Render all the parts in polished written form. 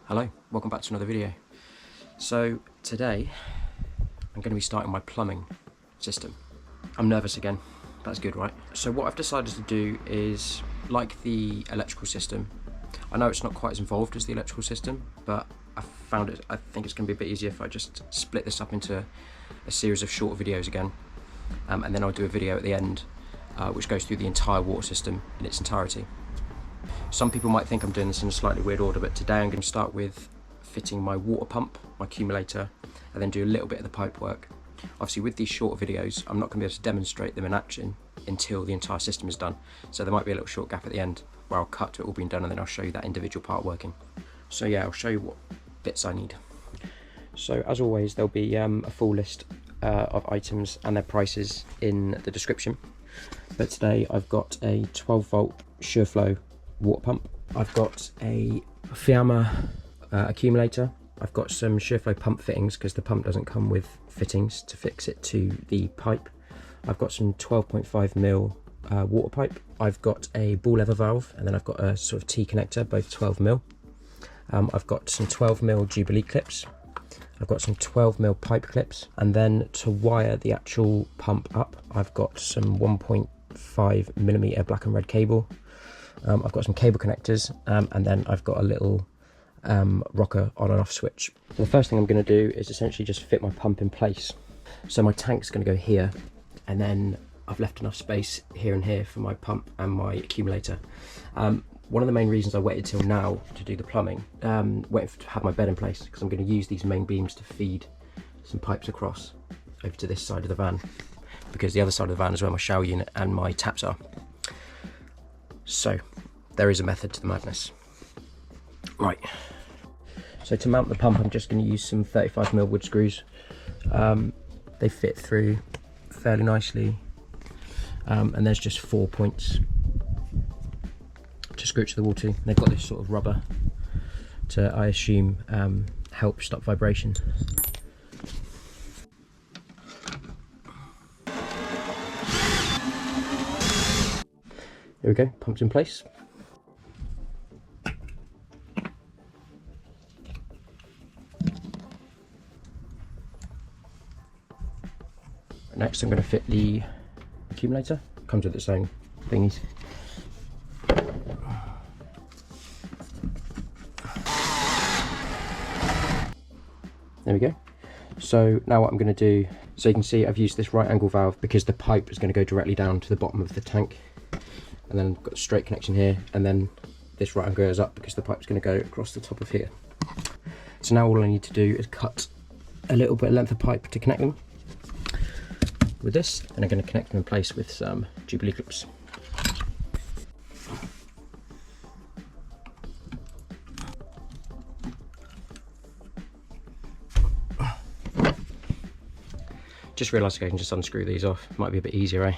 Hello, welcome back to another video. So today I'm going to be starting my plumbing system. I'm nervous again, that's good, right? So what I've decided to do is, like the electrical system, I know it's not quite as involved as the electrical system, but I think it's going to be a bit easier if I just split this up into a series of short videos again, and then I'll do a video at the end which goes through the entire water system in its entirety. Some people might think I'm doing this in a slightly weird order, but today I'm going to start with fitting my water pump, my accumulator, and then do a little bit of the pipe work. Obviously with these shorter videos, I'm not going to be able to demonstrate them in action until the entire system is done. So there might be a little short gap at the end where I'll cut to it all being done, and then I'll show you that individual part working. So yeah, I'll show you what bits I need. So as always, there'll be a full list of items and their prices in the description. But today I've got a 12 volt Shurflo water pump. I've got a Fiamma accumulator. I've got some Shurflo pump fittings because the pump doesn't come with fittings to fix it to the pipe. I've got some 12.5mm water pipe. I've got a ball lever valve, and then I've got a sort of T connector, both 12mm. I've got some 12mm Jubilee clips. I've got some 12mm pipe clips, and then to wire the actual pump up, I've got some 1.5mm black and red cable. I've got some cable connectors, and then I've got a little rocker on and off switch. The first thing I'm going to do is essentially just fit my pump in place. So my tank's going to go here, and then I've left enough space here and here for my pump and my accumulator. One of the main reasons I waited till now to do the plumbing, waiting to have my bed in place, because I'm going to use these main beams to feed some pipes across over to this side of the van, because the other side of the van is where my shower unit and my taps are. So there is a method to the madness. Right, so to mount the pump, I'm just going to use some 35mm wood screws. They fit through fairly nicely, and there's just 4 points to screw to the wall to. They've got this sort of rubber to, I assume, help stop vibration. There we go, pump's in place. Next I'm going to fit the accumulator. Comes with its own thingies. There we go. So now what I'm going to do, so you can see I've used this right angle valve because the pipe is going to go directly down to the bottom of the tank. And then I've got a straight connection here, and then this right angle goes up because the pipe's going to go across the top of here. So now all I need to do is cut a little bit of length of pipe to connect them with this, and I'm going to connect them in place with some Jubilee clips. Just realised I can just unscrew these off, might be a bit easier, eh?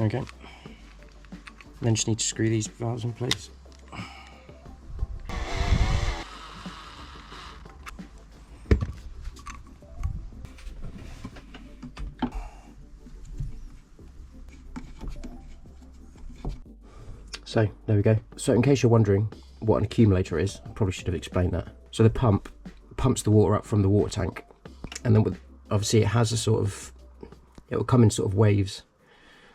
Okay, then just need to screw these valves in place. So there we go. So in case you're wondering what an accumulator is, I probably should have explained that. So the pump pumps the water up from the water tank, and then obviously it has a sort of, it will come in sort of waves.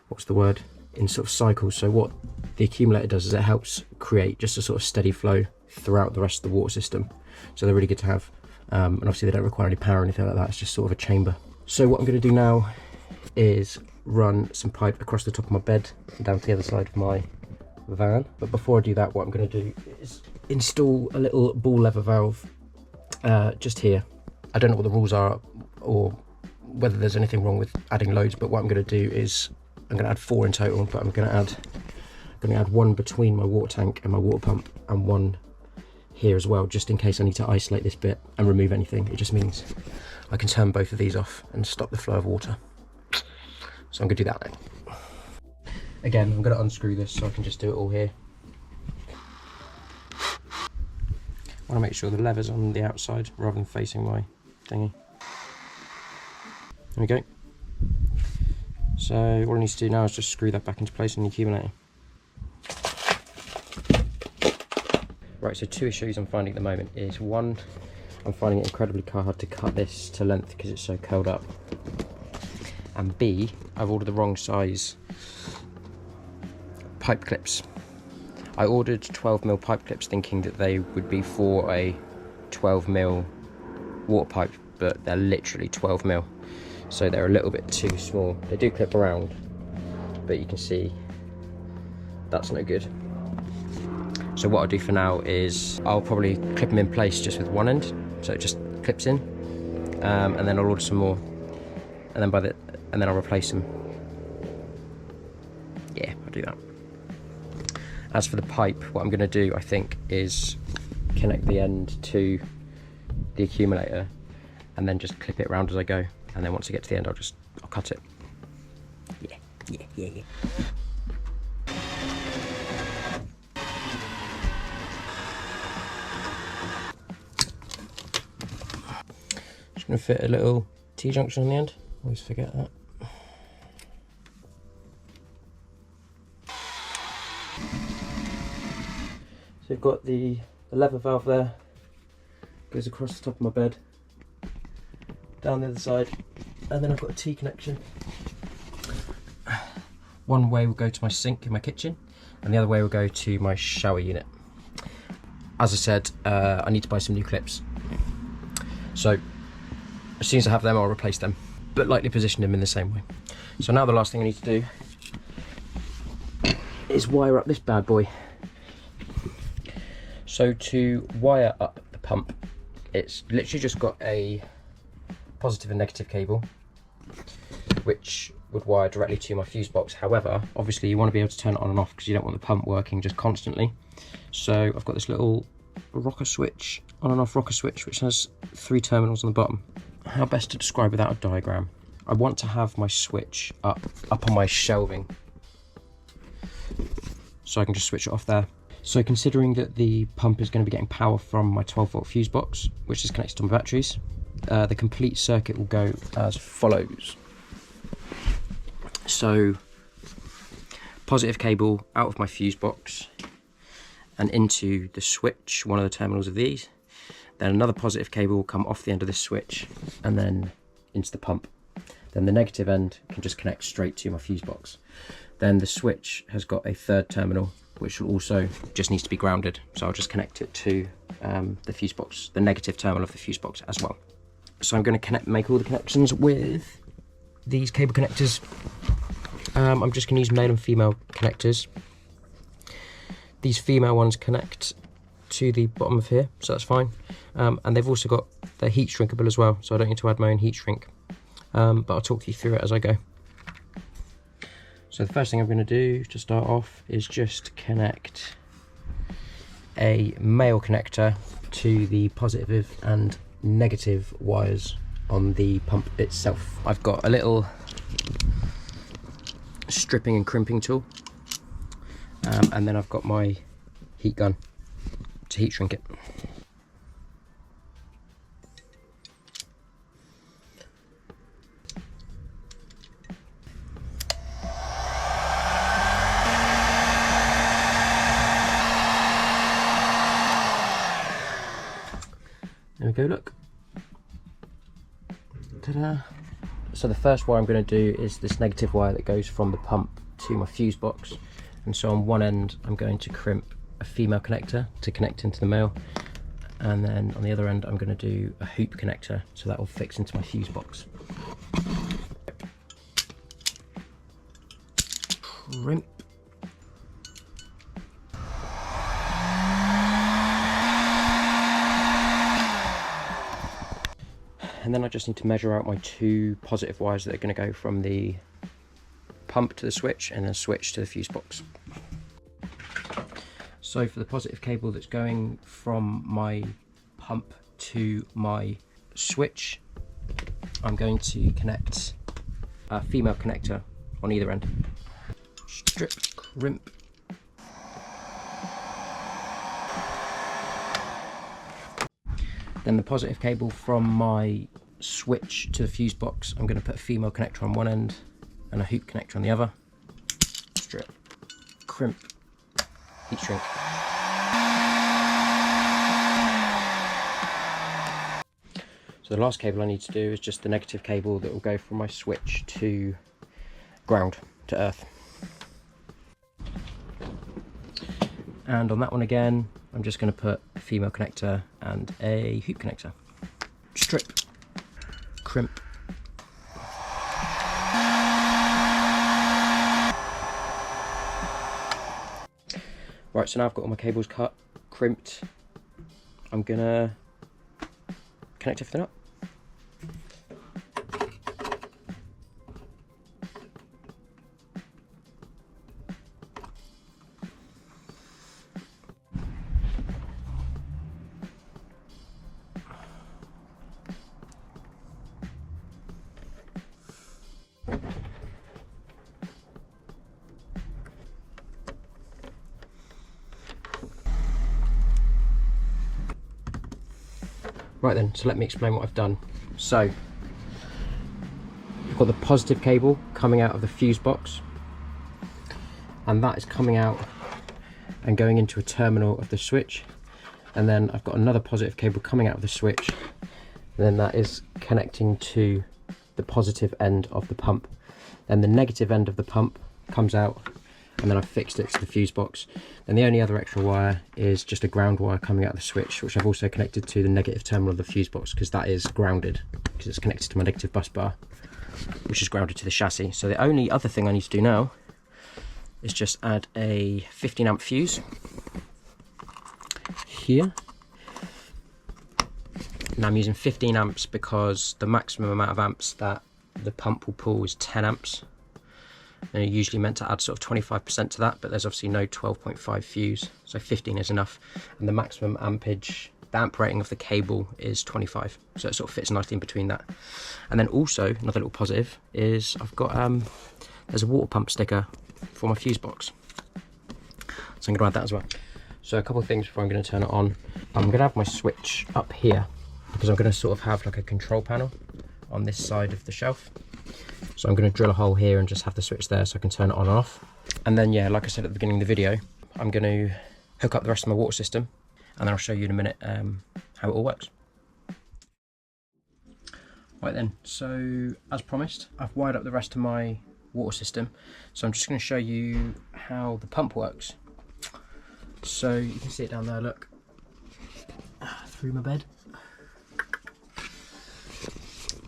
What's the word? In sort of cycles. So what the accumulator does is it helps create just a sort of steady flow throughout the rest of the water system. So they're really good to have, and obviously they don't require any power or anything like that. It's just sort of a chamber. So what I'm going to do now is run some pipe across the top of my bed down to the other side of my van. But before I do that, what I'm going to do is install a little ball lever valve just here. I don't know what the rules are or whether there's anything wrong with adding loads, but what I'm going to do is I'm going to add 4 in total, but I'm going to add one between my water tank and my water pump, and one here as well, just in case I need to isolate this bit and remove anything. It just means I can turn both of these off and stop the flow of water. So I'm going to do that now. Again, I'm going to unscrew this so I can just do it all here. I want to make sure the lever's on the outside rather than facing my thingy. There we go. So all I need to do now is just screw that back into place on the accumulator. Right, so two issues I'm finding at the moment is, one, I'm finding it incredibly hard to cut this to length because it's so curled up. And B, I've ordered the wrong size pipe clips. I ordered 12mm pipe clips thinking that they would be for a 12mm water pipe, but they're literally 12mm. So they're a little bit too small. They do clip around, but you can see that's no good. So what I'll do for now is I'll probably clip them in place just with one end, so it just clips in, and then I'll order some more, and then I'll replace them. Yeah, I'll do that. As for the pipe, what I'm going to do, I think, is connect the end to the accumulator, and then just clip it around as I go. And then once I get to the end, I'll cut it. Yeah. Just going to fit a little T-junction on the end. Always forget that. So you've got the lever valve there, goes across the top of my bed, down the other side, and then I've got a T connection. One way will go to my sink in my kitchen, and the other way will go to my shower unit. As I said, I need to buy some new clips. So as soon as I have them, I'll replace them, but lightly position them in the same way. So now the last thing I need to do is wire up this bad boy. So to wire up the pump, it's literally just got a positive and negative cable, which would wire directly to my fuse box. However, obviously you want to be able to turn it on and off because you don't want the pump working just constantly. So I've got this little rocker switch, on and off rocker switch, which has 3 terminals on the bottom. How best to describe without a diagram? I want to have my switch up on my shelving, so I can just switch it off there. So considering that the pump is going to be getting power from my 12-volt fuse box, which is connected to my batteries, the complete circuit will go as follows. So positive cable out of my fuse box and into the switch, one of the terminals of these. Then another positive cable will come off the end of this switch and then into the pump. Then the negative end can just connect straight to my fuse box. Then the switch has got a third terminal, which will also just needs to be grounded. So I'll just connect it to the fuse box, the negative terminal of the fuse box as well. So I'm going to make all the connections with these cable connectors. I'm just going to use male and female connectors. These female ones connect to the bottom of here, so that's fine. And they've also got, they're heat shrinkable as well, so I don't need to add my own heat shrink. But I'll talk you through it as I go. So the first thing I'm going to do to start off is just connect a male connector to the positive and negative wires on the pump itself. I've got a little stripping and crimping tool, and then I've got my heat gun to heat shrink it. There we go, look. Ta-da. So the first wire I'm going to do is this negative wire that goes from the pump to my fuse box. And so on one end I'm going to crimp a female connector to connect into the male. And then on the other end I'm going to do a hoop connector, so that will fix into my fuse box. Crimp. And then I just need to measure out my 2 positive wires that are going to go from the pump to the switch and then switch to the fuse box. So for the positive cable that's going from my pump to my switch, I'm going to connect a female connector on either end. Strip, crimp. Then the positive cable from my switch to the fuse box, I'm going to put a female connector on one end and a hoop connector on the other. Strip, crimp, heat shrink. So the last cable I need to do is just the negative cable that will go from my switch to ground, to earth. And on that one again, I'm just going to put a female connector and a hoop connector. Strip, crimp. Right, so now I've got all my cables cut, crimped. I'm going to connect everything up. Right then, so let me explain what I've done. So, I've got the positive cable coming out of the fuse box, and that is coming out and going into a terminal of the switch, and then I've got another positive cable coming out of the switch, and then that is connecting to the positive end of the pump. Then the negative end of the pump comes out, and then I've fixed it to the fuse box. And the only other extra wire is just a ground wire coming out of the switch, which I've also connected to the negative terminal of the fuse box, because that is grounded, because it's connected to my negative bus bar, which is grounded to the chassis. So the only other thing I need to do now is just add a 15 amp fuse here. Now I'm using 15 amps because the maximum amount of amps that the pump will pull is 10 amps. And you're usually meant to add sort of 25% to that, but there's obviously no 12.5 fuse, so 15 is enough. And the maximum ampage, the amp rating of the cable is 25, so it sort of fits nicely in between that. And then also, another little positive is I've got, there's a water pump sticker for my fuse box. So I'm going to add that as well. So a couple of things before I'm going to turn it on. I'm going to have my switch up here, because I'm going to sort of have like a control panel on this side of the shelf. So I'm going to drill a hole here and just have the switch there so I can turn it on and off. And then, yeah, like I said at the beginning of the video, I'm going to hook up the rest of my water system, and then I'll show you in a minute how it all works. Right then, so as promised, I've wired up the rest of my water system. So I'm just going to show you how the pump works. So you can see it down there, look, through my bed.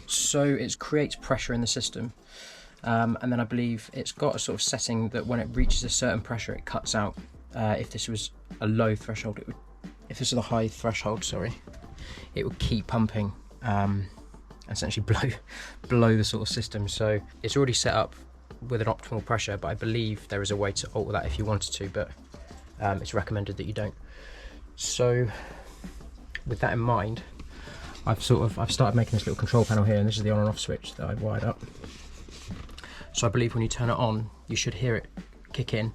So it creates pressure in the system, and then I believe it's got a sort of setting that when it reaches a certain pressure it cuts out. If this was a low threshold, it would, if this was a high threshold, sorry, it would keep pumping, essentially blow the sort of system. So it's already set up with an optimal pressure, but I believe there is a way to alter that if you wanted to, but it's recommended that you don't. So with that in mind, I've started making this little control panel here, and this is the on and off switch that I've wired up. So I believe when you turn it on, you should hear it kick in,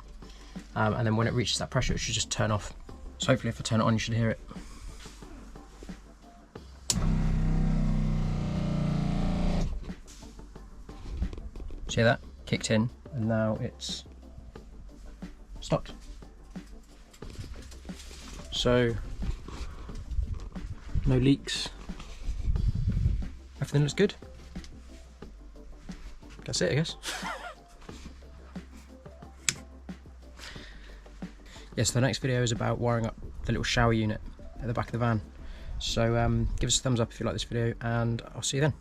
and then when it reaches that pressure, it should just turn off. So hopefully if I turn it on, you should hear it. See that? Kicked in, and now it's stopped. So, no leaks. Everything looks good. That's it, I guess. Yes, the next video is about wiring up the little shower unit at the back of the van. So give us a thumbs up if you like this video, and I'll see you then.